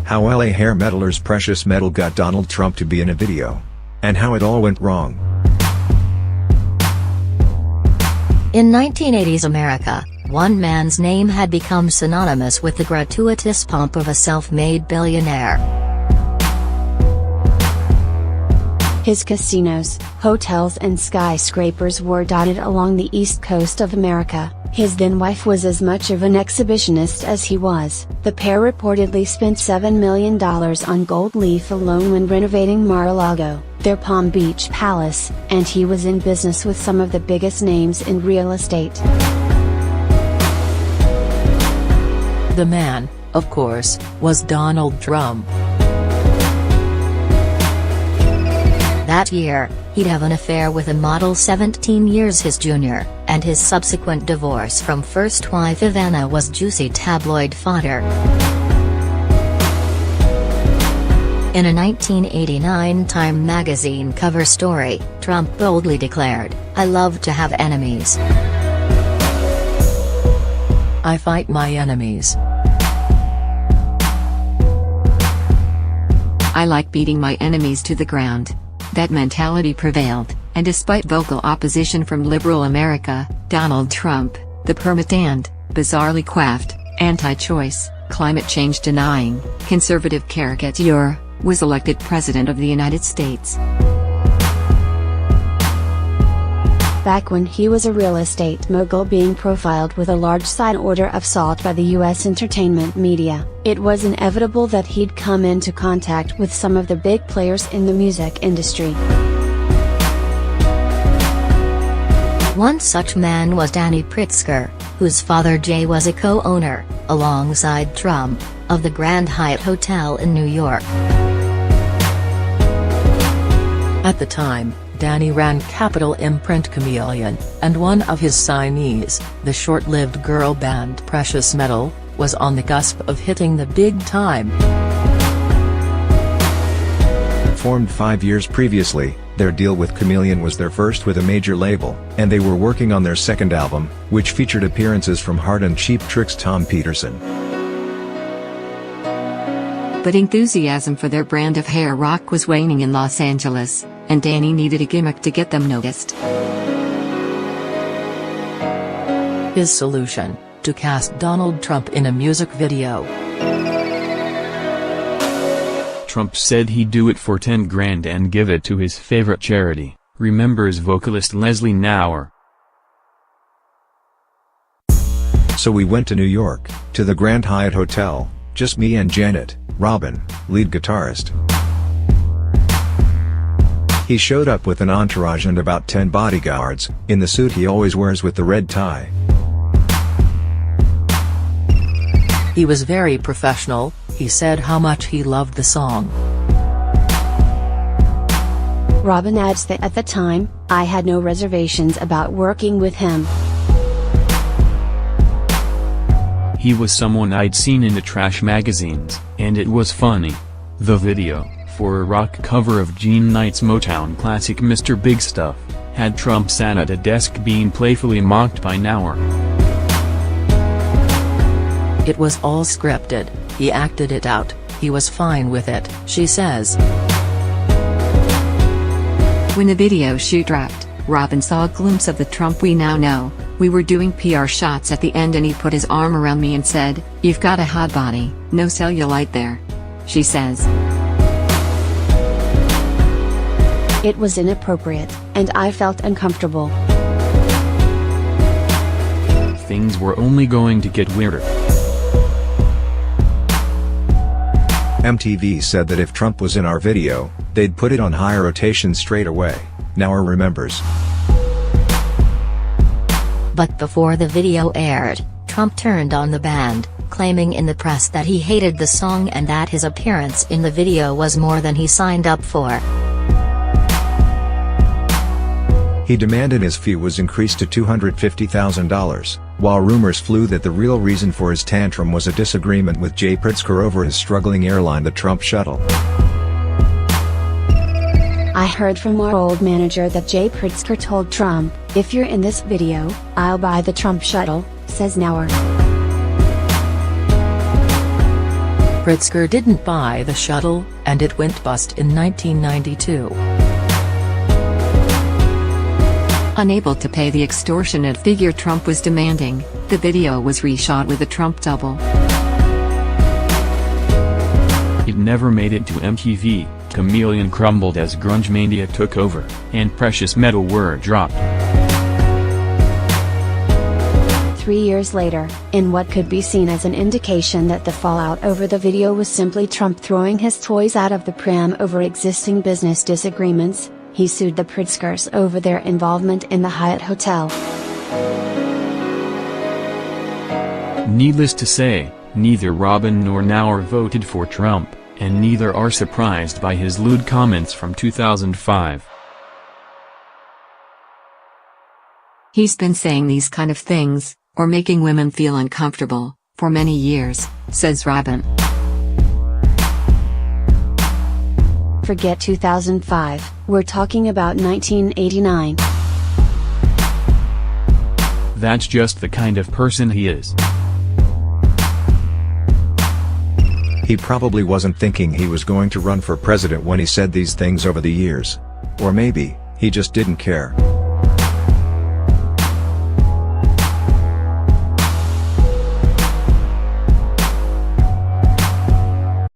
How LA hair meddler's precious metal got Donald Trump to be in a video. And how it all went wrong. In 1980s America, one man's name had become synonymous with the gratuitous pomp of a self-made billionaire. His casinos, hotels and skyscrapers were dotted along the east coast of America. His then-wife was as much of an exhibitionist as he was. The pair reportedly spent $7 million on gold leaf alone when renovating Mar-a-Lago, their Palm Beach palace, and he was in business with some of the biggest names in real estate. The man, of course, was Donald Trump. That year, he'd have an affair with a model 17 years his junior, and his subsequent divorce from first wife Ivanka was juicy tabloid fodder. In a 1989 Time magazine cover story, Trump boldly declared, "I love to have enemies. I fight my enemies. I like beating my enemies to the ground." That mentality prevailed, and despite vocal opposition from liberal America, Donald Trump, the permit-and, bizarrely coiffed, anti-choice, climate change denying, conservative caricature, was elected President of the United States. Back when he was a real estate mogul being profiled with a large side order of salt by the US entertainment media, it was inevitable that he'd come into contact with some of the big players in the music industry. One such man was Danny Pritzker, whose father Jay was a co-owner, alongside Trump, of the Grand Hyatt Hotel in New York. At the time, Danny ran Capitol imprint Chameleon, and one of his signees, the short-lived girl band Precious Metal, was on the cusp of hitting the big time. Formed 5 years previously, their deal with Chameleon was their first with a major label, and they were working on their second album, which featured appearances from Hard and Cheap Trick's Tom Peterson. But enthusiasm for their brand of hair rock was waning in Los Angeles, and Danny needed a gimmick to get them noticed. His solution: to cast Donald Trump in a music video. Trump said he'd do it for 10 grand and give it to his favorite charity, remembers vocalist Leslie Nauer. So we went to New York, to the Grand Hyatt Hotel, just me and Janet, Robin, lead guitarist. He showed up with an entourage and about 10 bodyguards, in the suit he always wears with the red tie. He was very professional. He said how much he loved the song. Robin adds that at the time, I had no reservations about working with him. He was someone I'd seen in the trash magazines, and it was funny. The video, for a rock cover of Gene Knight's Motown classic Mr. Big Stuff, had Trump sat at a desk being playfully mocked by Nauer. It was all scripted, he acted it out, he was fine with it, she says. When the video shoot wrapped, Robin saw a glimpse of the Trump we now know. We were doing PR shots at the end and he put his arm around me and said, "You've got a hot body, no cellulite there," she says. It was inappropriate, and I felt uncomfortable. Things were only going to get weirder. MTV said that if Trump was in our video, they'd put it on high rotation straight away, Nauer remembers. But before the video aired, Trump turned on the band, claiming in the press that he hated the song and that his appearance in the video was more than he signed up for. He demanded his fee was increased to $250,000, while rumors flew that the real reason for his tantrum was a disagreement with Jay Pritzker over his struggling airline, the Trump Shuttle. I heard from our old manager that Jay Pritzker told Trump, "If you're in this video, I'll buy the Trump Shuttle," says Nauer. Pritzker didn't buy the shuttle, and it went bust in 1992. Unable to pay the extortionate figure Trump was demanding, the video was reshot with a Trump double. It never made it to MTV, Chameleon crumbled as grunge mania took over, and precious metal were dropped. 3 years later, in what could be seen as an indication that the fallout over the video was simply Trump throwing his toys out of the pram over existing business disagreements, he sued the Pritzkers over their involvement in the Hyatt Hotel. Needless to say, neither Robin nor Nauer voted for Trump, and neither are surprised by his lewd comments from 2005. He's been saying these kind of things, or making women feel uncomfortable, for many years, says Robin. Forget 2005, we're talking about 1989. That's just the kind of person he is. He probably wasn't thinking he was going to run for president when he said these things over the years. Or maybe, he just didn't care.